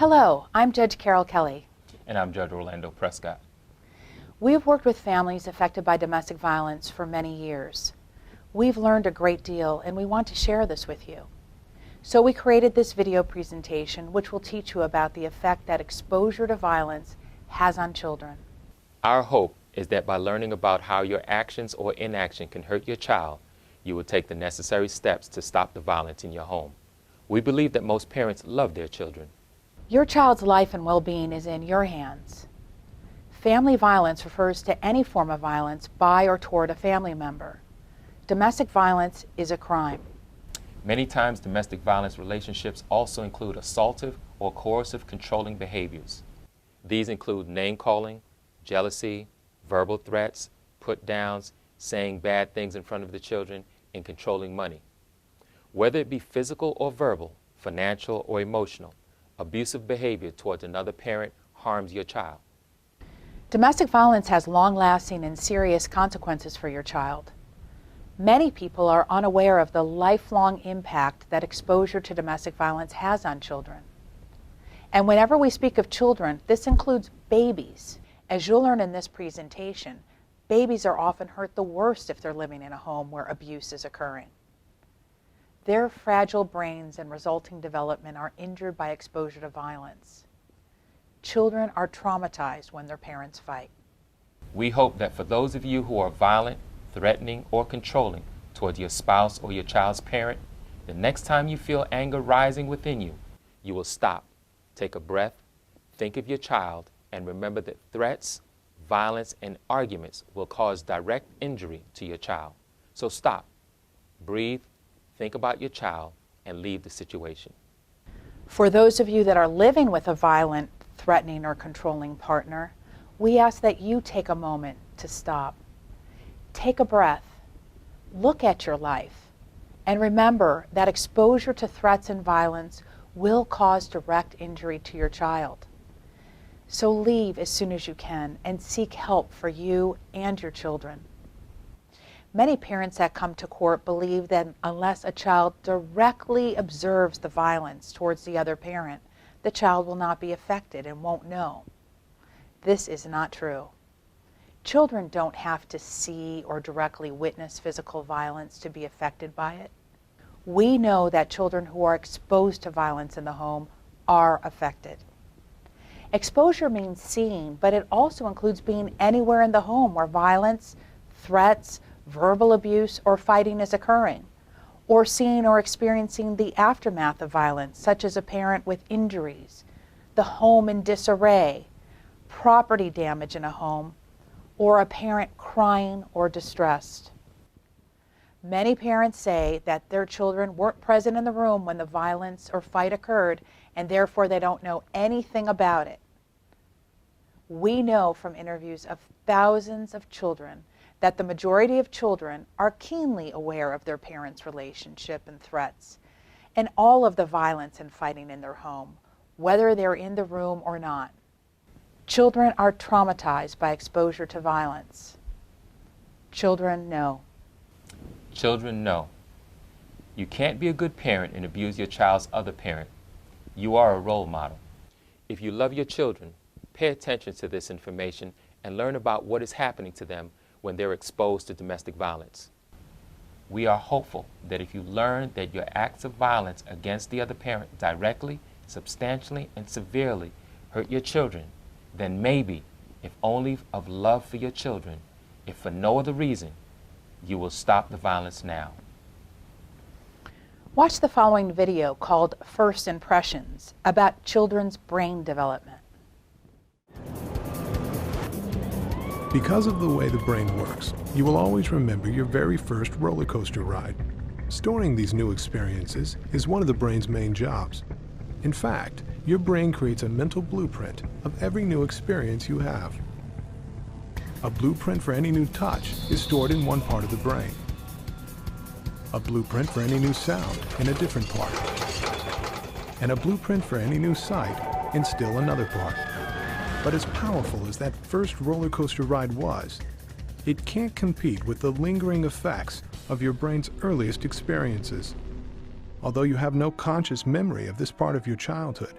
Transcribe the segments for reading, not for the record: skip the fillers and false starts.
Hello, I'm Judge Carol Kelly. And I'm Judge Orlando Prescott. We've worked with families affected by domestic violence for many years. We've learned a great deal and we want to share this with you. So we created this video presentation which will teach you about the effect that exposure to violence has on children. Our hope is that by learning about how your actions or inaction can hurt your child, you will take the necessary steps to stop the violence in your home. We believe that most parents love their children. Your child's life and well-being is in your hands. Family violence refers to any form of violence by or toward a family member. Domestic violence is a crime. Many times domestic violence relationships also include assaultive or coercive controlling behaviors. These include name-calling, jealousy, verbal threats, put-downs, saying bad things in front of the children, and controlling money. Whether it be physical or verbal, financial or emotional, abusive behavior towards another parent harms your child. Domestic violence has long-lasting and serious consequences for your child. Many people are unaware of the lifelong impact that exposure to domestic violence has on children. And whenever we speak of children, this includes babies. As you'll learn in this presentation, babies are often hurt the worst if they're living in a home where abuse is occurring. Their fragile brains and resulting development are injured by exposure to violence. Children are traumatized when their parents fight. We hope that for those of you who are violent, threatening, or controlling towards your spouse or your child's parent, the next time you feel anger rising within you, you will stop, take a breath, think of your child, and remember that threats, violence, and arguments will cause direct injury to your child. So stop, breathe, think about your child, and leave the situation. For those of you that are living with a violent, threatening, or controlling partner, we ask that you take a moment to stop. Take a breath, look at your life, and remember that exposure to threats and violence will cause direct injury to your child. So leave as soon as you can and seek help for you and your children. Many parents that come to court believe that unless a child directly observes the violence towards the other parent, the child will not be affected and won't know. This is not true. Children don't have to see or directly witness physical violence to be affected by it. We know that children who are exposed to violence in the home are affected. Exposure means seeing, but it also includes being anywhere in the home where violence, threats, verbal abuse, or fighting is occurring, or seeing or experiencing the aftermath of violence, such as a parent with injuries, the home in disarray, property damage in a home, or a parent crying or distressed. Many parents say that their children weren't present in the room when the violence or fight occurred, and therefore they don't know anything about it. We know from interviews of thousands of children that the majority of children are keenly aware of their parents' relationship and threats, and all of the violence and fighting in their home, whether they're in the room or not. Children are traumatized by exposure to violence. Children know. Children know. You can't be a good parent and abuse your child's other parent. You are a role model. If you love your children, pay attention to this information and learn about what is happening to them when they're exposed to domestic violence. We are hopeful that if you learn that your acts of violence against the other parent directly, substantially, and severely hurt your children, then maybe, if only of love for your children, if for no other reason, you will stop the violence now. Watch the following video called First Impressions about children's brain development. Because of the way the brain works, you will always remember your very first roller coaster ride. Storing these new experiences is one of the brain's main jobs. In fact, your brain creates a mental blueprint of every new experience you have. A blueprint for any new touch is stored in one part of the brain. A blueprint for any new sound in a different part. And a blueprint for any new sight in still another part. But as powerful as that first roller coaster ride was, it can't compete with the lingering effects of your brain's earliest experiences. Although you have no conscious memory of this part of your childhood,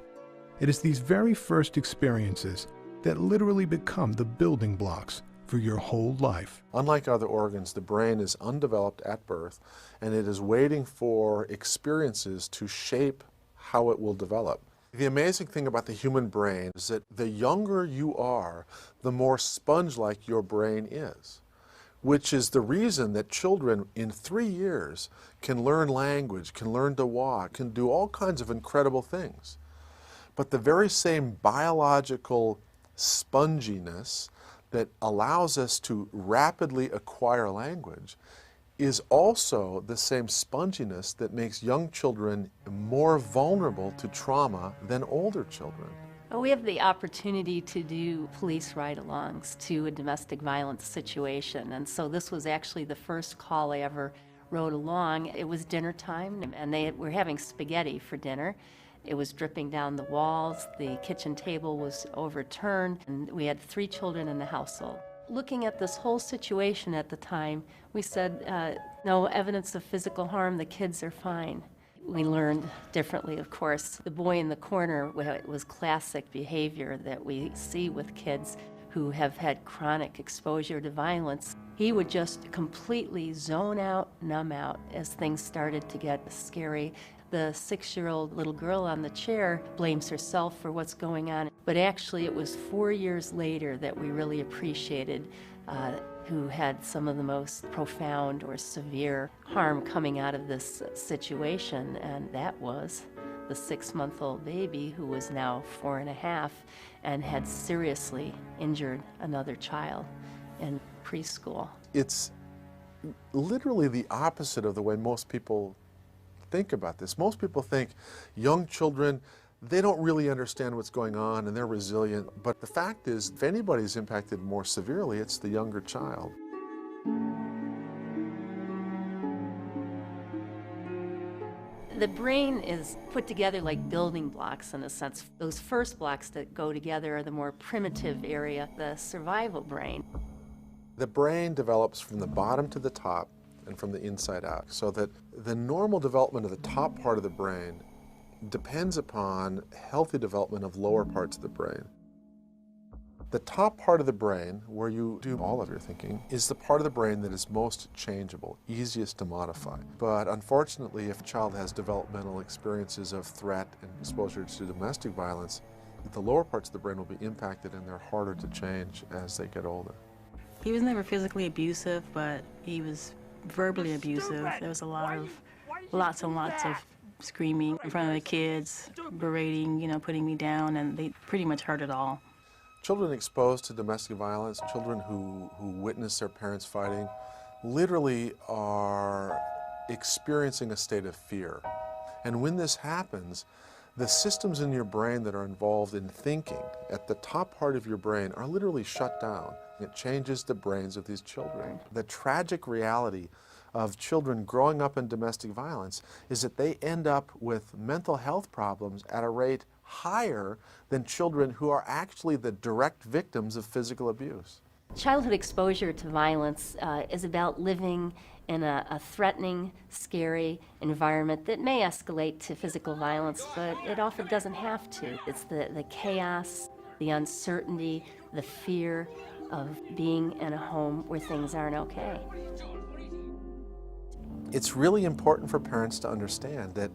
It is these very first experiences that literally become the building blocks for your whole life. Unlike other organs, the brain is undeveloped at birth, and it is waiting for experiences to shape how it will develop. The amazing thing about the human brain is that the younger you are, the more sponge-like your brain is, which is the reason that children in 3 years can learn language, can learn to walk, can do all kinds of incredible things. But the very same biological sponginess that allows us to rapidly acquire language is also the same sponginess that makes young children more vulnerable to trauma than older children. We have the opportunity to do police ride-alongs to a domestic violence situation, and so this was actually the first call I ever rode along. It was dinner time, and they were having spaghetti for dinner. It was dripping down the walls, the kitchen table was overturned, and we had 3 children in the household. Looking at this whole situation at the time, we said, no evidence of physical harm, the kids are fine. We learned differently, of course. The boy in the corner was classic behavior that we see with kids who have had chronic exposure to violence. He would just completely zone out, numb out as things started to get scary. The 6-year-old little girl on the chair blames herself for what's going on, but actually it was 4 years later that we really appreciated who had some of the most profound or severe harm coming out of this situation, and that was the 6-month-old baby who was now 4.5 and had seriously injured another child in preschool. It's literally the opposite of the way most people think about this. Most people think young children, they don't really understand what's going on and they're resilient. But the fact is, if anybody's impacted more severely, it's the younger child. The brain is put together like building blocks in a sense. Those first blocks that go together are the more primitive area, the survival brain. The brain develops from the bottom to the top and from the inside out, so that the normal development of the top part of the brain depends upon healthy development of lower parts of the brain. The top part of the brain, where you do all of your thinking, is the part of the brain that is most changeable, easiest to modify. But unfortunately, if a child has developmental experiences of threat and exposure to domestic violence, the lower parts of the brain will be impacted and they're harder to change as they get older. He was never physically abusive, but he was verbally abusive. There was lots and lots of screaming in front of the kids, berating, putting me down, and they pretty much heard it all. Children exposed to domestic violence, children who witness their parents fighting, literally are experiencing a state of fear. And when this happens, the systems in your brain that are involved in thinking at the top part of your brain are literally shut down. It changes the brains of these children. The tragic reality of children growing up in domestic violence is that they end up with mental health problems at a rate higher than children who are actually the direct victims of physical abuse. Childhood exposure to violence is about living in a threatening, scary environment that may escalate to physical violence, but it often doesn't have to. It's the chaos, the uncertainty, the fear of being in a home where things aren't okay. It's really important for parents to understand that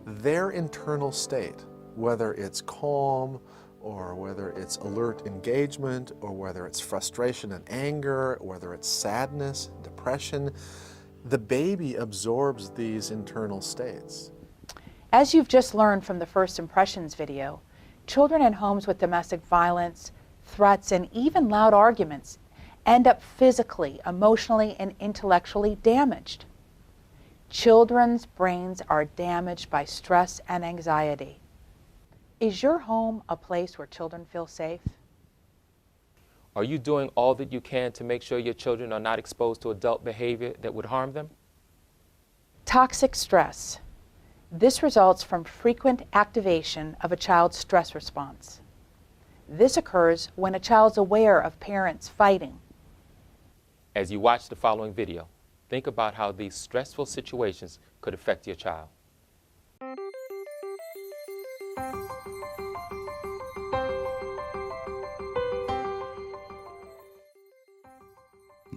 their internal state, whether it's calm, or whether it's alert engagement, or whether it's frustration and anger, or whether it's sadness, depression, the baby absorbs these internal states. As you've just learned from the First Impressions video, children in homes with domestic violence, threats, and even loud arguments end up physically, emotionally, and intellectually damaged. Children's brains are damaged by stress and anxiety. Is your home a place where children feel safe? Are you doing all that you can to make sure your children are not exposed to adult behavior that would harm them? Toxic stress. This results from frequent activation of a child's stress response. This occurs when a child's aware of parents fighting. As you watch the following video, think about how these stressful situations could affect your child.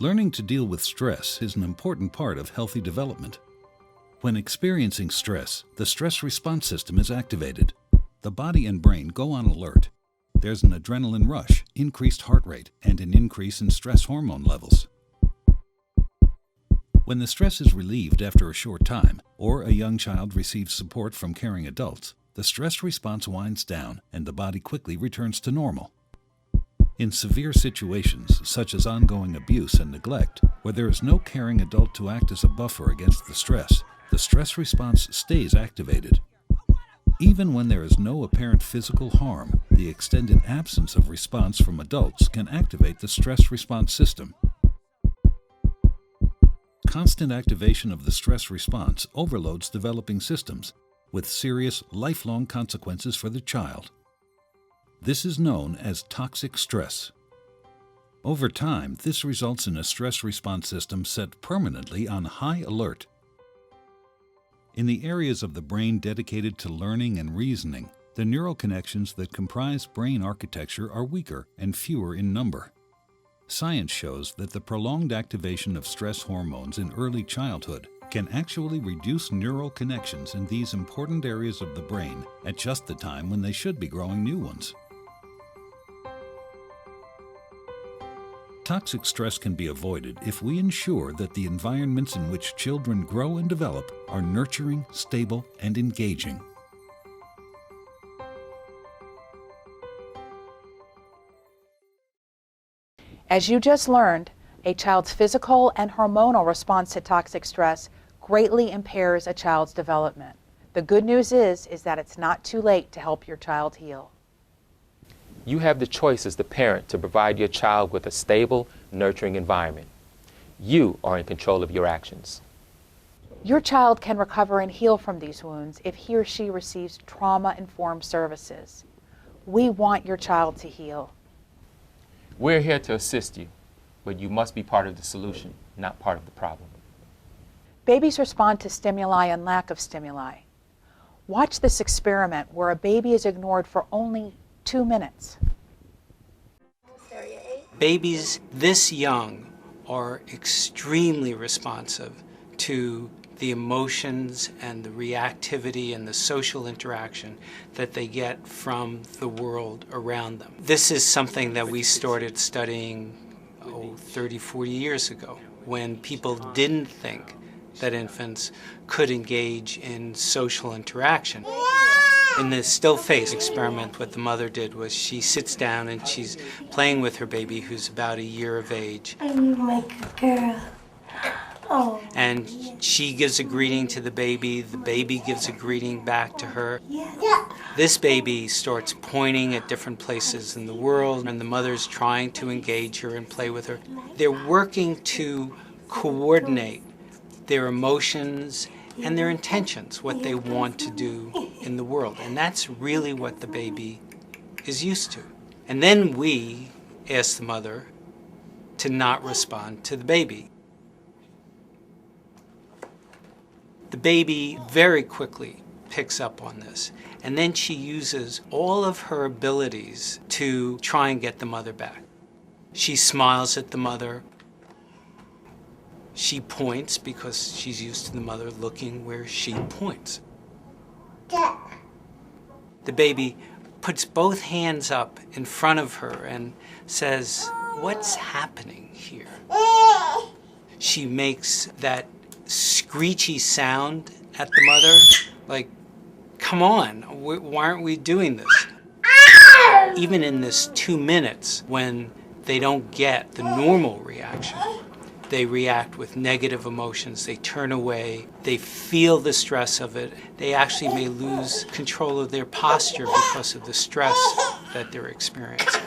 Learning to deal with stress is an important part of healthy development. When experiencing stress, the stress response system is activated. The body and brain go on alert. There's an adrenaline rush, increased heart rate, and an increase in stress hormone levels. When the stress is relieved after a short time, or a young child receives support from caring adults, the stress response winds down and the body quickly returns to normal. In severe situations, such as ongoing abuse and neglect, where there is no caring adult to act as a buffer against the stress response stays activated. Even when there is no apparent physical harm, the extended absence of response from adults can activate the stress response system. Constant activation of the stress response overloads developing systems, with serious, lifelong consequences for the child. This is known as toxic stress. Over time, this results in a stress response system set permanently on high alert. In the areas of the brain dedicated to learning and reasoning, the neural connections that comprise brain architecture are weaker and fewer in number. Science shows that the prolonged activation of stress hormones in early childhood can actually reduce neural connections in these important areas of the brain at just the time when they should be growing new ones. Toxic stress can be avoided if we ensure that the environments in which children grow and develop are nurturing, stable, and engaging. As you just learned, a child's physical and hormonal response to toxic stress greatly impairs a child's development. The good news is that it's not too late to help your child heal. You have the choice as the parent to provide your child with a stable, nurturing environment. You are in control of your actions. Your child can recover and heal from these wounds if he or she receives trauma-informed services. We want your child to heal. We're here to assist you, but you must be part of the solution, not part of the problem. Babies respond to stimuli and lack of stimuli. Watch this experiment where a baby is ignored for only 2 minutes. Babies this young are extremely responsive to the emotions and the reactivity and the social interaction that they get from the world around them. This is something that we started studying 30, 40 years ago, when people didn't think that infants could engage in social interaction. In the still face experiment, what the mother did was she sits down and she's playing with her baby who's about a year of age. I'm like a girl. Oh. And she gives a greeting to the baby gives a greeting back to her. Yeah. This baby starts pointing at different places in the world, and the mother's trying to engage her and play with her. They're working to coordinate their emotions and their intentions, what they want to do in the world. And that's really what the baby is used to. And then we ask the mother to not respond to the baby. The baby very quickly picks up on this, and then she uses all of her abilities to try and get the mother back. She smiles at the mother. She points because she's used to the mother looking where she points. The baby puts both hands up in front of her and says, "What's happening here?" She makes that screechy sound at the mother, like, come on, why aren't we doing this? Even in this 2 minutes, when they don't get the normal reaction, they react with negative emotions, they turn away, they feel the stress of it, they actually may lose control of their posture because of the stress that they're experiencing.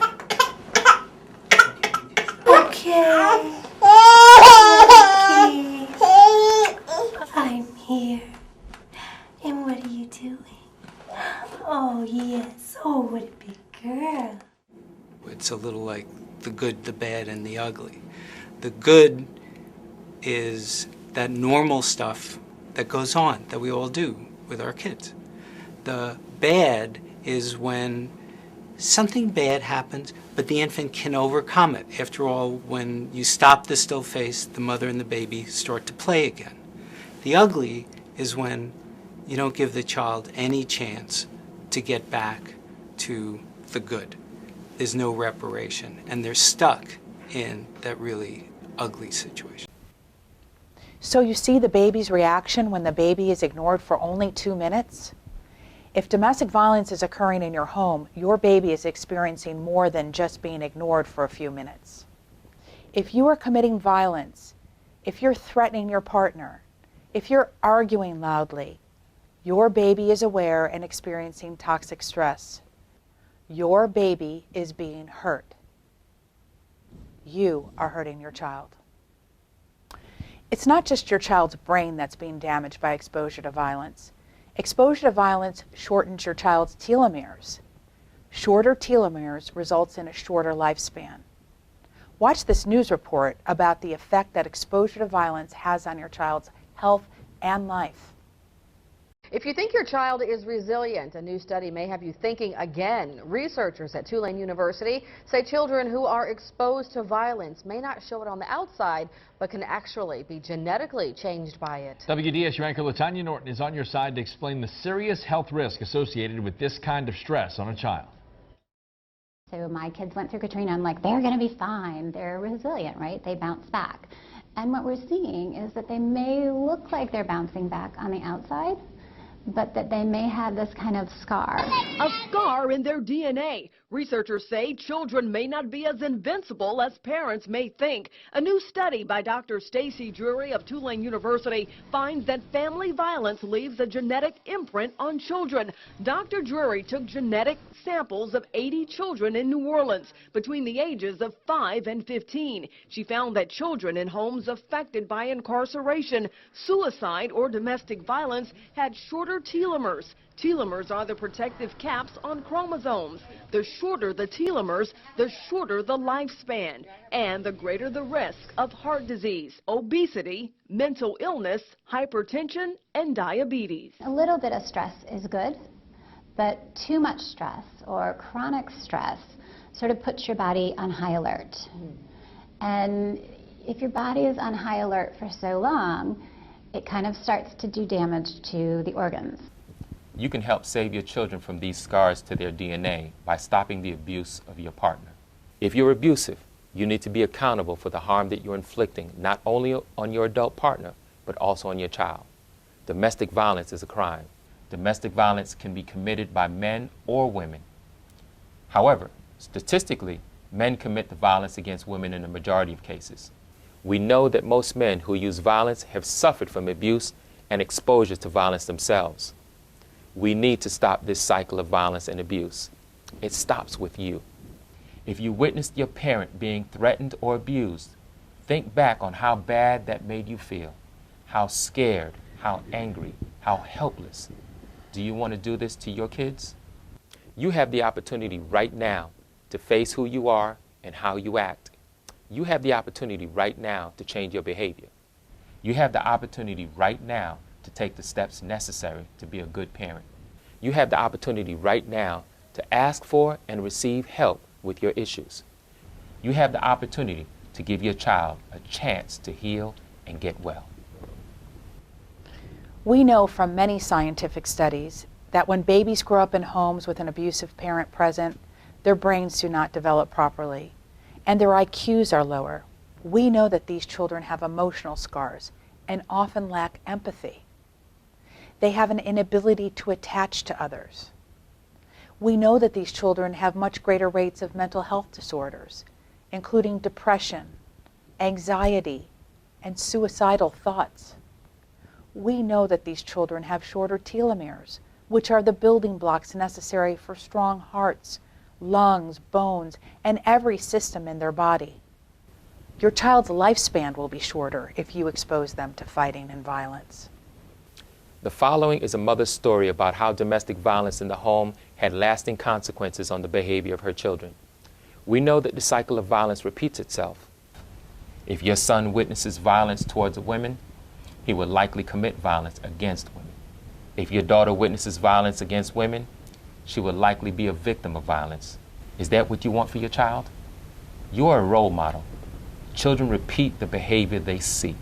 Okay. I'm here. And what are you doing? Oh, yes. Oh, what a big girl. It's a little like the good, the bad, and the ugly. The good is that normal stuff that goes on, that we all do with our kids. The bad is when something bad happens, but the infant can overcome it. After all, when you stop the still face, the mother and the baby start to play again. The ugly is when you don't give the child any chance to get back to the good. There's no reparation, and they're stuck in that really ugly situation. So you see the baby's reaction when the baby is ignored for only 2 minutes? If domestic violence is occurring in your home, your baby is experiencing more than just being ignored for a few minutes. If you are committing violence, if you're threatening your partner, if you're arguing loudly, your baby is aware and experiencing toxic stress. Your baby is being hurt. You are hurting your child. It's not just your child's brain that's being damaged by exposure to violence. Exposure to violence shortens your child's telomeres. Shorter telomeres results in a shorter lifespan. Watch this news report about the effect that exposure to violence has on your child's health and life. If you think your child is resilient, a new study may have you thinking again. Researchers at Tulane University say children who are exposed to violence may not show it on the outside, but can actually be genetically changed by it. WDSU anchor LaTanya Norton is on your side to explain the serious health risk associated with this kind of stress on a child. So my kids went through Katrina. I'm like, they're going to be fine. They're resilient, right? They bounce back. And what we're seeing is that they may look like they're bouncing back on the outside, but that they may have this kind of scar. A scar in their DNA. Researchers say children may not be as invincible as parents may think. A new study by Dr. Stacy Drury of Tulane University finds that family violence leaves a genetic imprint on children. Dr. Drury took genetic samples of 80 children in New Orleans between the ages of 5 and 15. She found that children in homes affected by incarceration, suicide, or domestic violence had shorter telomeres. Telomeres are the protective caps on chromosomes. The shorter the telomeres, the shorter the lifespan, and the greater the risk of heart disease, obesity, mental illness, hypertension, and diabetes. A little bit of stress is good, but too much stress or chronic stress sort of puts your body on high alert. And if your body is on high alert for so long, it kind of starts to do damage to the organs. You can help save your children from these scars to their DNA by stopping the abuse of your partner. If you're abusive, you need to be accountable for the harm that you're inflicting, not only on your adult partner, but also on your child. Domestic violence is a crime. Domestic violence can be committed by men or women. However, statistically, men commit the violence against women in the majority of cases. We know that most men who use violence have suffered from abuse and exposure to violence themselves. We need to stop this cycle of violence and abuse. It stops with you. If you witnessed your parent being threatened or abused, think back on how bad that made you feel, how scared, how angry, how helpless. Do you want to do this to your kids? You have the opportunity right now to face who you are and how you act. You have the opportunity right now to change your behavior. You have the opportunity right now to take the steps necessary to be a good parent. You have the opportunity right now to ask for and receive help with your issues. You have the opportunity to give your child a chance to heal and get well. We know from many scientific studies that when babies grow up in homes with an abusive parent present, their brains do not develop properly, and their IQs are lower. We know that these children have emotional scars and often lack empathy. They have an inability to attach to others. We know that these children have much greater rates of mental health disorders, including depression, anxiety, and suicidal thoughts. We know that these children have shorter telomeres, which are the building blocks necessary for strong hearts, lungs, bones, and every system in their body. Your child's lifespan will be shorter if you expose them to fighting and violence. The following is a mother's story about how domestic violence in the home had lasting consequences on the behavior of her children. We know that the cycle of violence repeats itself. If your son witnesses violence towards women, he will likely commit violence against women. If your daughter witnesses violence against women, she will likely be a victim of violence. Is that what you want for your child? You're a role model. Children repeat the behavior they see.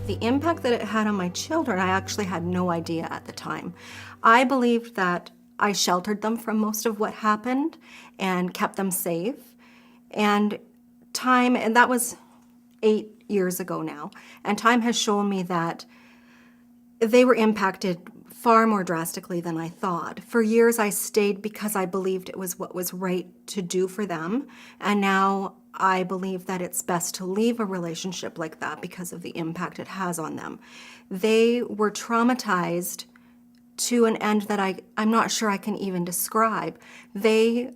The impact that it had on my children, I actually had no idea at the time. I believed that I sheltered them from most of what happened and kept them safe. And that was 8 years ago now, and time has shown me that they were impacted far more drastically than I thought. For years I stayed because I believed it was what was right to do for them, and now I believe that it's best to leave a relationship like that because of the impact it has on them. They were traumatized to an end that I'm not sure I can even describe. They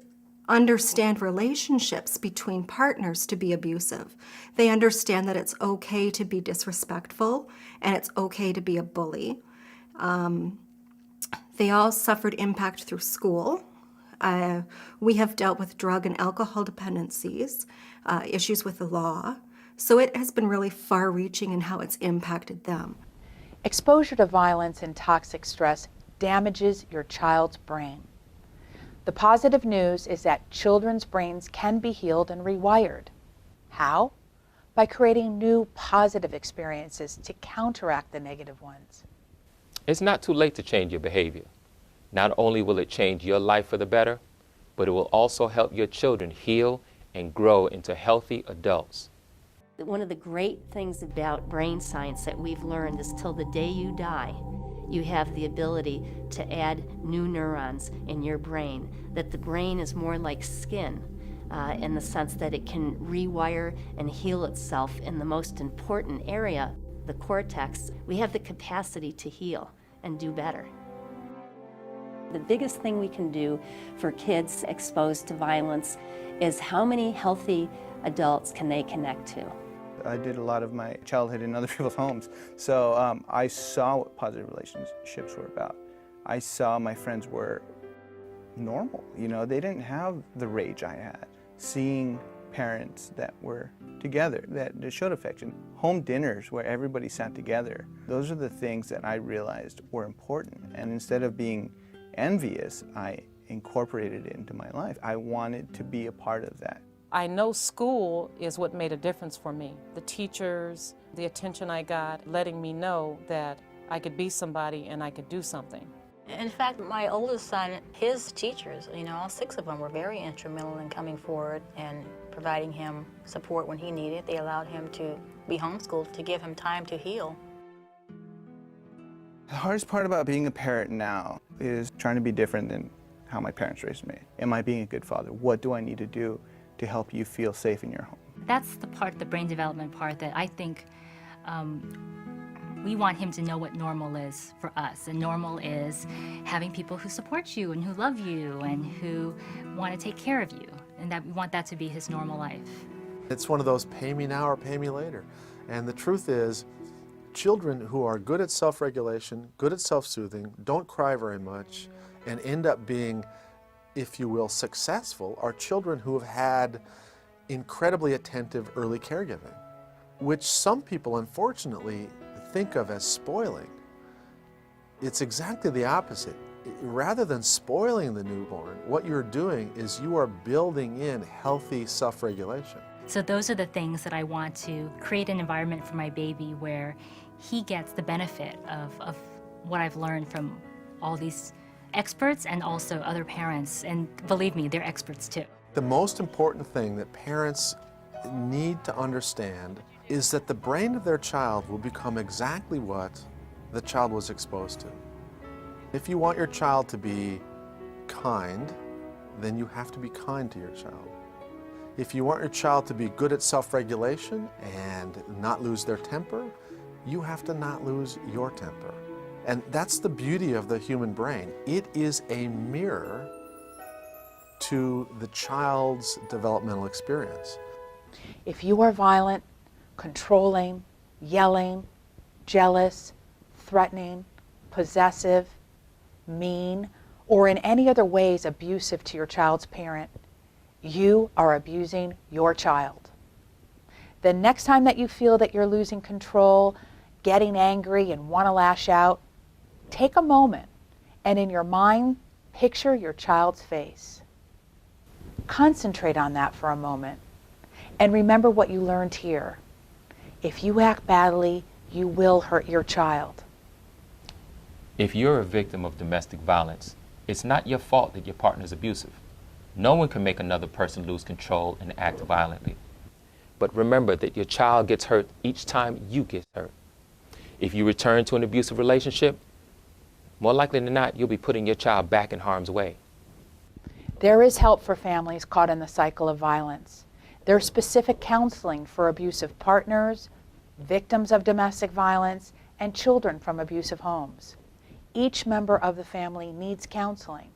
understand relationships between partners to be abusive. They understand that it's okay to be disrespectful and it's okay to be a bully. They all suffered impact through school. We have dealt with drug and alcohol dependencies, issues with the law. So it has been really far-reaching in how it's impacted them. Exposure to violence and toxic stress damages your child's brain. The positive news is that children's brains can be healed and rewired. How? By creating new positive experiences to counteract the negative ones. It's not too late to change your behavior. Not only will it change your life for the better, but it will also help your children heal and grow into healthy adults. One of the great things about brain science that we've learned is till the day you die, you have the ability to add new neurons in your brain, that the brain is more like skin in the sense that it can rewire and heal itself in the most important area, the cortex. We have the capacity to heal and do better. The biggest thing we can do for kids exposed to violence is how many healthy adults can they connect to. I did a lot of my childhood in other people's homes, so I saw what positive relationships were about. I saw my friends were normal, you know, they didn't have the rage I had. Seeing parents that were together, that showed affection. Home dinners where everybody sat together. Those are the things that I realized were important, and instead of being envious, I incorporated it into my life. I wanted to be a part of that. I know school is what made a difference for me. The teachers, the attention I got, letting me know that I could be somebody and I could do something. In fact, my oldest son, his teachers, you know, all 6 of them were very instrumental in coming forward and providing him support when he needed. They allowed him to be homeschooled to give him time to heal. The hardest part about being a parent now is trying to be different than how my parents raised me. Am I being a good father? What do I need to do to help you feel safe in your home? That's the part, the brain development part, that I think we want him to know what normal is for us. And normal is having people who support you and who love you and who want to take care of you. And that we want that to be his normal life. It's one of those pay me now or pay me later. And the truth is, children who are good at self-regulation, good at self-soothing, don't cry very much, and end up being, if you will, successful, are children who have had incredibly attentive early caregiving, which some people unfortunately think of as spoiling. It's exactly the opposite. Rather than spoiling the newborn, what you're doing is you are building in healthy self-regulation. So those are the things that I want to create an environment for my baby where he gets the benefit of what I've learned from all these experts and also other parents. And believe me, they're experts too. The most important thing that parents need to understand is that the brain of their child will become exactly what the child was exposed to. If you want your child to be kind, then you have to be kind to your child. If you want your child to be good at self-regulation and not lose their temper, you have to not lose your temper. And that's the beauty of the human brain. It is a mirror to the child's developmental experience. If you are violent, controlling, yelling, jealous, threatening, possessive, mean, or in any other ways abusive to your child's parent, you are abusing your child. The next time that you feel that you're losing control, getting angry and want to lash out, take a moment and in your mind, picture your child's face. Concentrate on that for a moment. And remember what you learned here. If you act badly, you will hurt your child. If you're a victim of domestic violence, it's not your fault that your partner is abusive. No one can make another person lose control and act violently. But remember that your child gets hurt each time you get hurt. If you return to an abusive relationship, more likely than not, you'll be putting your child back in harm's way. There is help for families caught in the cycle of violence. There's specific counseling for abusive partners, victims of domestic violence, and children from abusive homes. Each member of the family needs counseling.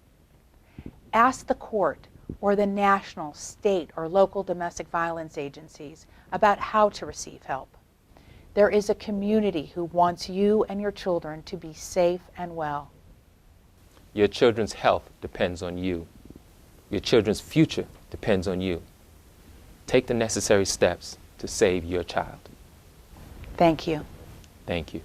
Ask the court or the national, state, or local domestic violence agencies about how to receive help. There is a community who wants you and your children to be safe and well. Your children's health depends on you. Your children's future depends on you. Take the necessary steps to save your child. Thank you. Thank you.